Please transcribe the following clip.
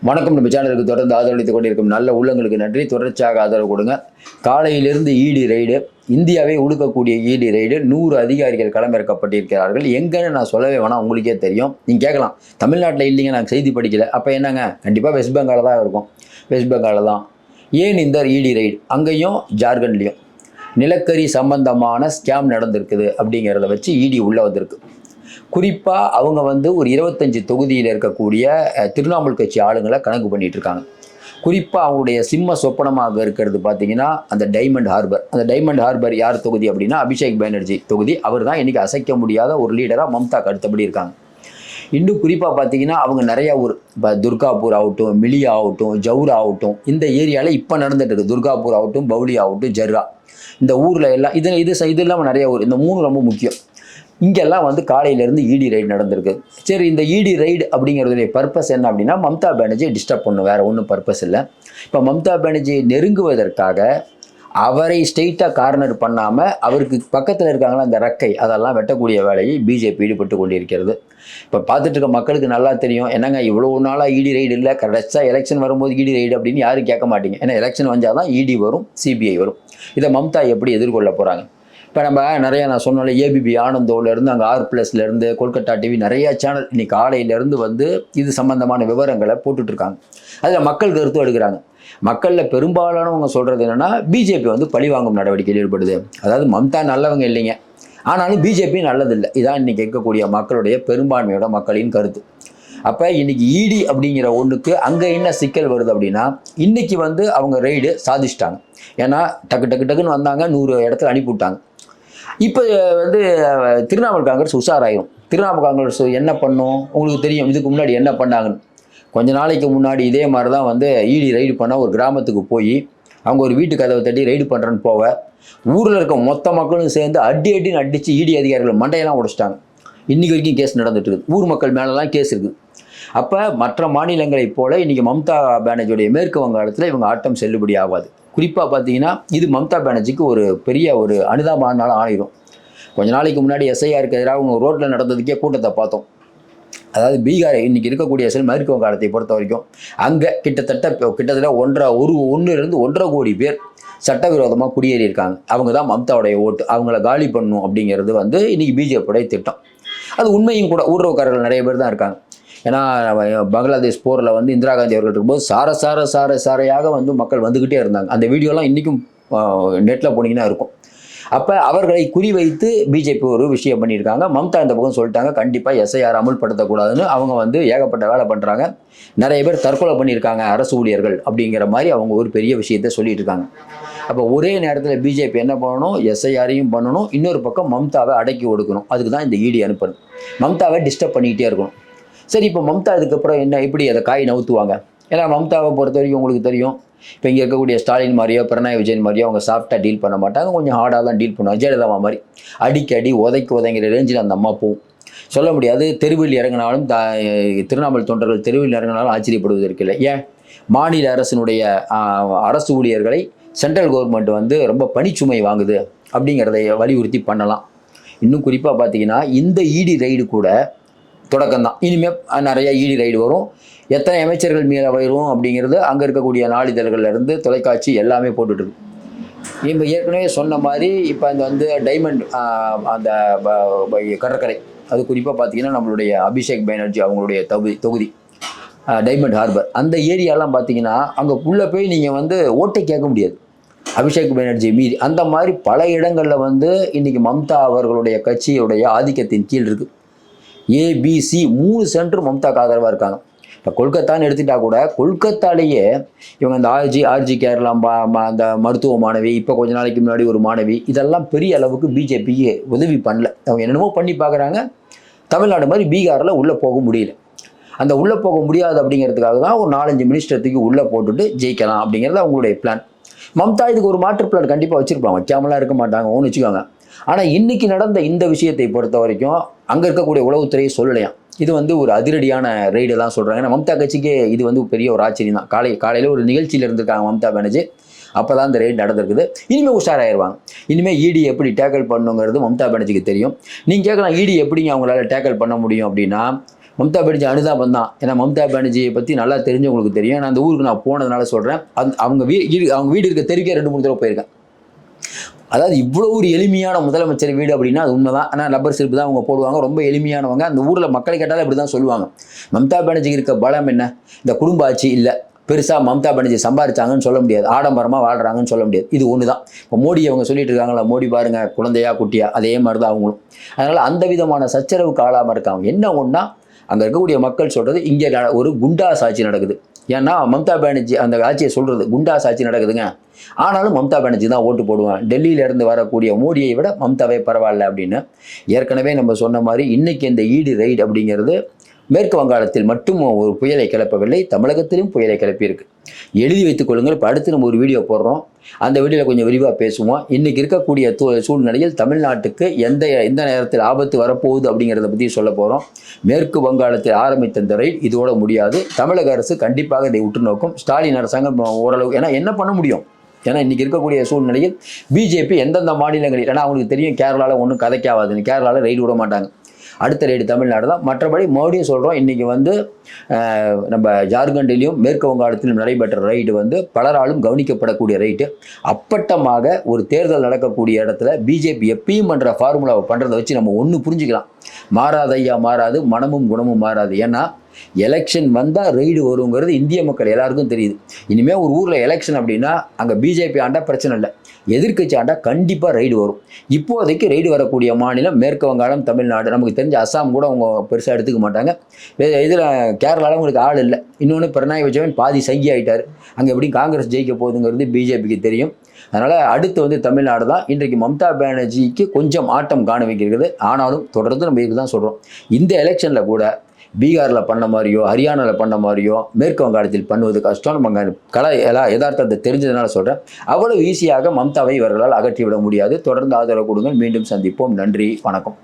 வணக்கம். நம்ம சேனலுக்கு தொடர்ந்து ஆதரவளித்துக் கொண்டிருக்கும் நல்ல உள்ளங்களுக்கு நன்றி. தொடர்ச்சியாக ஆதரவு கொடுங்க. காலையிலிருந்து இடி ரெய்டு, இந்தியாவை உழுக்கக்கூடிய இடி ரெய்டு, 100 அதிகாரிகள் களமிறக்கப்பட்டிருக்கிறார்கள். எங்கன்னு நான் சொல்லவே வேணாம், உங்களுக்கே தெரியும். நீங்கள் கேட்கலாம், தமிழ்நாட்டில் இல்லைங்க, நான் செய்தி படிக்கல. அப்போ என்னங்க, கண்டிப்பாக வெஸ்ட் பெங்காலில் தான் இருக்கும். வெஸ்ட் பெங்காலில் தான். ஏன் இந்த இடி ரெய்டு? அங்கேயும் ஜார்க்கண்ட்லேயும் நிலக்கரி சம்பந்தமான ஸ்கேம் நடந்திருக்குது அப்படிங்கிறத வச்சு இடி உள்ளே வந்திருக்கு. குறிப்பாக அவங்க ஒரு 25 தொகுதியில் இருக்கக்கூடிய திரிணாமுல் கட்சி ஆளுங்களை கணக்கு பண்ணிட்டு இருக்காங்க. குறிப்பாக அவங்களுடைய சிம்ம சொப்பனமாக இருக்கிறது பார்த்தீங்கன்னா அந்த டைமண்ட் ஹார்பர். அந்த டைமண்ட் ஹார்பர் யார் தொகுதி அப்படின்னா அபிஷேக் பானர்ஜி தொகுதி. அவர் தான் இன்றைக்கி அசைக்க முடியாத ஒரு லீடராக மம்தாக்கு அடுத்தபடி இருக்காங்க. இன்னும் குறிப்பாக பார்த்தீங்கன்னா அவங்க நிறையா ஊர், இப்போ துர்காப்பூர் ஆகட்டும், மிலியா ஆகட்டும், ஜவுரா ஆகட்டும், இந்த ஏரியாவில் இப்போ நடந்துட்டு இருக்குது. துர்காப்பூர் ஆகட்டும், பவுலி ஆகட்டும், ஜர்ரா, இந்த ஊரில் எல்லாம் இது இல்லாமல் நிறைய ஊர், இந்த 3 ரொம்ப முக்கியம். இங்கெல்லாம் காலையிலேருந்து இடி ரைடு நடந்திருக்கு. சரி, இந்த இடி ரைடு அப்படிங்கிறதுடைய பர்பஸ் என்ன அப்படின்னா மம்தா பானர்ஜியை டிஸ்டர்ப் பண்ணும், வேறு ஒன்றும் பர்பஸ் இல்லை. இப்போ மம்தா பானர்ஜியை நெருங்குவதற்காக அவரை ஸ்ட்ரெயிட்டாக கார்னர் பண்ணாமல் அவருக்கு பக்கத்தில் இருக்காங்களா அந்த ரக்கை, அதெல்லாம் வெட்டக்கூடிய வேலையை பிஜேபி ஈடுபட்டு கொண்டிருக்கிறது. இப்போ பார்த்துட்டு இருக்க மக்களுக்கு நல்லா தெரியும், என்னங்க இவ்வளோ நாளாக இடி ரைடு இல்லை, கரெக்டாக எலெக்ஷன் வரும்போது இடி ரைடு அப்படின்னு யாரும் கேட்க மாட்டீங்க. ஏன்னா எலெக்ஷன் வந்தால் தான் இடி வரும், சிபிஐ வரும். இதை மம்தா எப்படி எதிர்கொள்ள போகிறாங்க? இப்போ நம்ம நிறையா, நான் சொன்னால ஏபிபி ஆனந்தோலேருந்து அங்கே R+லேருந்து கொல்கத்தா டிவி நிறையா சேனல் இன்னைக்கு காலையிலேருந்து இது சம்மந்தமான விவரங்களை போட்டுட்ருக்காங்க. அதில் மக்கள் கருத்து எடுக்கிறாங்க. மக்களில் பெரும்பாலானவங்க சொல்கிறது என்னென்னா பிஜேபி பழிவாங்கும் நடவடிக்கையில் ஈடுபடுது. அதாவது மம்தா நல்லவங்க இல்லைங்க, ஆனாலும் பிஜேபி நல்லதில்லை. இதான் இன்றைக்கி இருக்கக்கூடிய மக்களுடைய பெரும்பான்மையோட மக்களின் கருத்து. அப்போ இன்றைக்கி இடி அப்படிங்கிற ஒன்றுக்கு அங்கே என்ன சிக்கல் வருது அப்படின்னா இன்றைக்கி அவங்க ரெய்டு சாதிச்சிட்டாங்க. ஏன்னா டக்கு டக்கு டக்குன்னு வந்தாங்க, 100 இடத்துல அனுப்பிவிட்டாங்க. இப்போ திரிணாமுல் காங்கிரஸ் உஷாராயிரும். திரிணாமுல் காங்கிரஸ் என்ன பண்ணும் உங்களுக்கு தெரியும், இதுக்கு முன்னாடி என்ன பண்ணாங்கன்னு. கொஞ்ச நாளைக்கு முன்னாடி இதே மாதிரி தான் இடி ரைடு பண்ண ஒரு கிராமத்துக்கு போய் அவங்க ஒரு வீட்டு கதவை தட்டி ரைடு பண்ணுறேன்னு போக ஊரில் இருக்க மொத்த மக்களும் சேர்ந்து அடின்னு அடித்து இடி அதிகாரிகள் மண்டையெல்லாம் உடைச்சிட்டாங்க. இன்றைக்கி வரைக்கும் கேஸ் நடந்துட்டு இருக்குது. ஊர் மக்கள் மேலெலாம் கேஸ் இருக்குது. அப்போ மற்ற மாநிலங்களைப் போல இன்றைக்கி மம்தா பானர்ஜியுடைய மேற்கு வங்காளத்தில் இவங்க ஆட்டம் செல்லுபடி ஆகாது. குறிப்பாக பார்த்தீங்கன்னா இது மம்தா பானர்ஜிக்கு ஒரு பெரிய ஒரு அனுதாபனால ஆயிரும். கொஞ்ச நாளைக்கு முன்னாடி எஸ்ஐஆருக்கு எதிராக அவங்க ரோட்டில் நடந்ததுக்கே கூட்டத்தை பார்த்தோம். அதாவது பீகார் இன்றைக்கி இருக்கக்கூடிய மேற்கு வங்காளத்தை பொறுத்த வரைக்கும் அங்கே கிட்டத்தட்ட 1.5 கோடி பேர் சட்டவிரோதமாக குடியேறியிருக்காங்க. அவங்க தான் மம்தாவுடைய ஓட்டு. அவங்கள காலி பண்ணணும் அப்படிங்கிறது இன்றைக்கி பிஜேபியோடைய திட்டம். அது உண்மையும் கூட. ஊடுருவக்காரர்கள் நிறைய பேர் தான் இருக்காங்க. ஏன்னா பங்களாதேஷ் போரில் இந்திரா காந்தி அவர்கள் இருக்கும்போது சாரையாக மக்கள் வந்துக்கிட்டே இருந்தாங்க. அந்த வீடியோலாம் இன்றைக்கும் நெட்டில் போனீங்கன்னா இருக்கும். அப்போ அவர்களை குறிவைத்து பிஜேபி ஒரு விஷயம் பண்ணியிருக்காங்க. மம்தா இந்த பக்கம் சொல்லிட்டாங்க, கண்டிப்பாக எஸ்ஐஆர் அமுல்படுத்தக்கூடாதுன்னு. அவங்க ஏகப்பட்ட வேலை பண்ணுறாங்க. நிறைய பேர் தற்கொலை பண்ணியிருக்காங்க அரசு ஊழியர்கள் அப்படிங்கிற மாதிரி அவங்க ஒரு பெரிய விஷயத்தை சொல்லிட்டு இருக்காங்க. அப்போ ஒரே நேரத்தில் பிஜேபி என்ன பண்ணணும், எஸ்ஐஆரையும் பண்ணணும், இன்னொரு பக்கம் மம்தாவை அடக்கி ஒடுக்கணும். அதுக்கு தான் இந்த இடி அனுப்புறது. மம்தாவை டிஸ்டர்ப் பண்ணிக்கிட்டே இருக்கணும். சரி, இப்போ மம்தா இதுக்கப்புறம் எப்படி அதை காய் நவுத்துவாங்க? ஏன்னா மம்தாவை பொறுத்த வரைக்கும் உங்களுக்கு தெரியும், இப்போ இங்கே இருக்கக்கூடிய ஸ்டாலின் மாதிரியோ பினராயி விஜயன் மாதிரியோ அவங்க சாஃப்டாக டீல் பண்ண மாட்டாங்க, கொஞ்சம் ஹார்டாக தான் டீல் பண்ணுவாங்க. ஜெயலலிதா மாதிரி அடிக்கடி உதைங்கிற ரேஞ்சில் அந்த அம்மா போகும். சொல்ல முடியாது. தெருவில் இறங்கினாலும் திரிணாமுல் தொண்டர்கள் தெருவில் இறங்கினாலும் ஆச்சரியப்படுவதற்கு இல்லை. ஏன் மாநில அரசினுடைய அரசு ஊழியர்களை சென்ட்ரல் கவர்மெண்ட் ரொம்ப பணிச்சுமை வாங்குது அப்படிங்கிறத வலியுறுத்தி பண்ணலாம். இன்னும் குறிப்பாக பார்த்தீங்கன்னா இந்த இடி ரைடு கூட தொடக்கம்தான். இனிமேல் நிறையா இடி ரைடு வரும். எத்தனை அமைச்சர்கள் மேலே வரும் அப்படிங்கிறது அங்கே இருக்கக்கூடிய நாளிதழ்கள்லேருந்து தொலைக்காட்சி எல்லாமே போட்டுட்ருக்கு. இப்போ ஏற்கனவே சொன்ன மாதிரி இப்போ அந்த டைமண்ட் அந்த கடற்கரை, அது குறிப்பாக பார்த்தீங்கன்னா நம்மளுடைய அபிஷேக் பானர்ஜி அவங்களுடைய தொகுதி டைமண்ட் ஹார்பர், அந்த ஏரியாலாம் பார்த்தீங்கன்னா அங்கே உள்ளே போய் நீங்கள் ஓட்டை கேட்க முடியாது அபிஷேக் பானர்ஜி மீறி. அந்த மாதிரி பல இடங்களில் இன்றைக்கி மம்தா அவர்களுடைய கட்சியுடைய ஆதிக்கத்தின் கீழ் இருக்குது. ABC 3 சென்டர் மம்தாக்கு ஆதரவாக இருக்காங்க. இப்போ கொல்கத்தான்னு எடுத்துட்டா கூட கொல்கத்தாலேயே இவங்க அந்த ஆர்ஜி கேரளா அந்த மருத்துவ மாணவி, இப்போ கொஞ்ச நாளைக்கு முன்னாடி ஒரு மாணவி, இதெல்லாம் பெரிய அளவுக்கு பிஜேபிக்கு உதவி பண்ணல. அவங்க என்னென்னமோ பண்ணி பார்க்குறாங்க. தமிழ்நாடு மாதிரி பீகாரில் உள்ளே போக முடியல. அந்த உள்ளே போக முடியாது அப்படிங்கிறதுக்காக தான் ஒரு 4-5 மினிஸ்டருக்கு உள்ளே போட்டுட்டு ஜெயிக்கலாம் அப்படிங்கிறது அவங்களுடைய பிளான். மம்தா இதுக்கு ஒரு மாற்று பிளான் கண்டிப்பாக வச்சுருப்பாங்க, வைக்காமலாம் இருக்க மாட்டாங்க, ஒன்று வச்சுக்கோங்க. ஆனால் இன்றைக்கி நடந்த இந்த விஷயத்தை பொறுத்த வரைக்கும் அங்கே இருக்கக்கூடிய உளவுத்துறையை சொல்லலையாம். இது ஒரு அதிரடியான ரெய்டு தான் சொல்கிறாங்க. ஏன்னா மம்தா கட்சிக்கே இது பெரிய ஒரு ஆச்சரியம் தான். காலையில் ஒரு நிகழ்ச்சியில் இருந்திருக்காங்க மம்தா பானர்ஜி. அப்போ தான் இந்த ரெய்டு நடந்திருக்குது. இனிமேல் உஷாராயிருவாங்க. இனிமேல் இடி எப்படி டேக்கிள் பண்ணுங்கிறது மம்தா பானர்ஜிக்கு தெரியும். நீங்கள் கேட்கலாம், இடி எப்படிங்க அவங்களால டேக்கிள் பண்ண முடியும் அப்படின்னா மம்தா பானர்ஜி அனுதாபம் தான். ஏன்னா மம்தா பானர்ஜியை பற்றி நல்லா தெரிஞ்சவங்களுக்கு தெரியும். நான் அந்த ஊருக்கு நான் போனதுனால சொல்கிறேன். அவங்க வீடு இருக்க தெருக்கே 2-3 தடவை போயிருக்கேன். அதாவது இவ்வளோ ஒரு எளிமையான முதலமைச்சர் வீடு அப்படின்னா அது உண்மை தான். ஆனால் ரப்பர் செருப்பு தான் அவங்க போடுவாங்க. ரொம்ப எளிமையானவங்க. அந்த ஊரில் மக்களை கேட்டாலும் இப்படி தான் சொல்லுவாங்க. மம்தா பானர்ஜிக்கு இருக்க பலம் என்ன? இந்த குடும்ப ஆட்சி இல்லை. பெருசாக மம்தா பானர்ஜி சம்பாரிச்சாங்கன்னு சொல்ல முடியாது. ஆடம்பரமாக வாழ்கிறாங்கன்னு சொல்ல முடியாது. இது ஒன்று தான். இப்போ மோடி அவங்க சொல்லிட்டு இருக்காங்களா, மோடி பாருங்க குழந்தையா குட்டியா, அதே மாதிரி தான் அவங்களும். அதனால் அந்த விதமான சச்சரவுக்கு ஆளாமல் இருக்காங்க. என்ன ஒன்றா அங்கே இருக்கக்கூடிய மக்கள் சொல்கிறது, இங்கே ஒரு குண்டாஸ் ஆட்சி நடக்குது. ஏன்னா மம்தா பானர்ஜி அந்த ஆட்சியை சொல்கிறது குண்டாஸ் ஆட்சி நடக்குதுங்க. ஆனாலும் மம்தா பானர்ஜி தான் ஓட்டு போடுவேன். டெல்லியிலேருந்து வரக்கூடிய மோடியை விட மம்தாவே பரவாயில்ல அப்படின்னு. ஏற்கனவே நம்ம சொன்ன மாதிரி இன்றைக்கி இந்த ஈடி ரைடு அப்படிங்கிறது மேற்கு வங்காளத்தில் மட்டும் ஒரு புயலை கிளப்பவில்லை, தமிழகத்திலும் புயலை கிளப்பியிருக்கு. எழுதி வைத்துக் கொள்ளுங்கள். இப்போ அடுத்து நம்ம ஒரு வீடியோ போடுறோம். அந்த வீடியோவில் கொஞ்சம் விரிவாக பேசுவோம். இன்றைக்கி இருக்கக்கூடிய சூழ்நிலையில் தமிழ்நாட்டுக்கு எந்த நேரத்தில் ஆபத்து வரப்போகுது அப்படிங்கிறத பற்றி சொல்ல போகிறோம். மேற்கு வங்காளத்தில் ஆரம்பித்த இந்த ரைட் இதோட முடியாது. தமிழக அரசு கண்டிப்பாக இதை உற்று நோக்கும். ஸ்டாலின் அரசாங்கம் ஓரளவு, ஏன்னா என்ன பண்ண முடியும்? ஏன்னா இன்றைக்கி இருக்கக்கூடிய சூழ்நிலையில் பிஜேபி எந்தெந்த மாநிலங்களில், ஏன்னா அவங்களுக்கு தெரியும் கேரளாவில் ஒன்றும் கதைக்காவாதுன்னு, கேரளாவில் ரைடு விட மாட்டாங்க. அடுத்த ரைடு தமிழ்நாடு தான். மற்றபடி மறுபடியும் சொல்கிறோம், இன்றைக்கி நம்ம ஜார்க்கண்டிலையும் மேற்கு வங்காளத்திலும் நடைபெற்ற ரைடு பலராலும் கவனிக்கப்படக்கூடிய ரைட்டு. அப்பட்டமாக ஒரு தேர்தல் நடக்கக்கூடிய இடத்துல பிஜேபி எப்பயும் பண்ணுற ஃபார்முலாவை பண்ணுறதை வச்சு நம்ம ஒன்று புரிஞ்சுக்கலாம். மாறாது ஐயா, மாறாது. மனமும் குணமும் மாறாது. ஏன்னா எலெக்ஷன் வந்தால் ரைடு வருங்கிறது இந்திய மக்கள் எல்லாருக்கும் தெரியுது. இனிமேல் ஒரு ஊரில் எலெக்ஷன் அப்படின்னா அங்கே பிஜேபி ஆண்டா பிரச்சனை இல்லை, எதிர்க்கட்சி ஆண்டா கண்டிப்பாக ரைடு வரும். இப்போதைக்கு ரைடு வரக்கூடிய மாநிலம் மேற்கு வங்காளம், தமிழ்நாடு. நமக்கு தெரிஞ்ச அஸ்ஸாம் கூட அவங்க பெருசாக எடுத்துக்க மாட்டாங்க. இதில் கேரளாவில் உங்களுக்கு ஆள் இல்லை. இன்னொன்று பினராயி விஜயன் பாதி சங்கி ஆகிட்டார். அங்கே எப்படி காங்கிரஸ் ஜெயிக்க போகுதுங்கிறது பிஜேபிக்கு தெரியும். அதனால் அடுத்து தமிழ்நாடு தான். இன்றைக்கு மம்தா பானர்ஜிக்கு கொஞ்சம் ஆட்டம் காண வைக்கிறது. ஆனாலும் தொடர்ந்து நம்ம இதுக்கு தான் சொல்கிறோம். இந்த எலெக்ஷனில் கூட பீகாரில் பண்ண மாதிரியோ, ஹரியானாவில் பண்ண மாதிரியோ மேற்கு வங்காளத்தில் பண்ணுவது கஷ்டம். நம்ம யதார்த்தத்தை தெரிஞ்சதுனால சொல்கிறேன். அவ்வளவு ஈஸியாக மம்தாவை இவர்களால் அகற்றிவிட முடியாது. தொடர்ந்து ஆதரவு கொடுங்கள். மீண்டும் சந்திப்போம். நன்றி, வணக்கம்.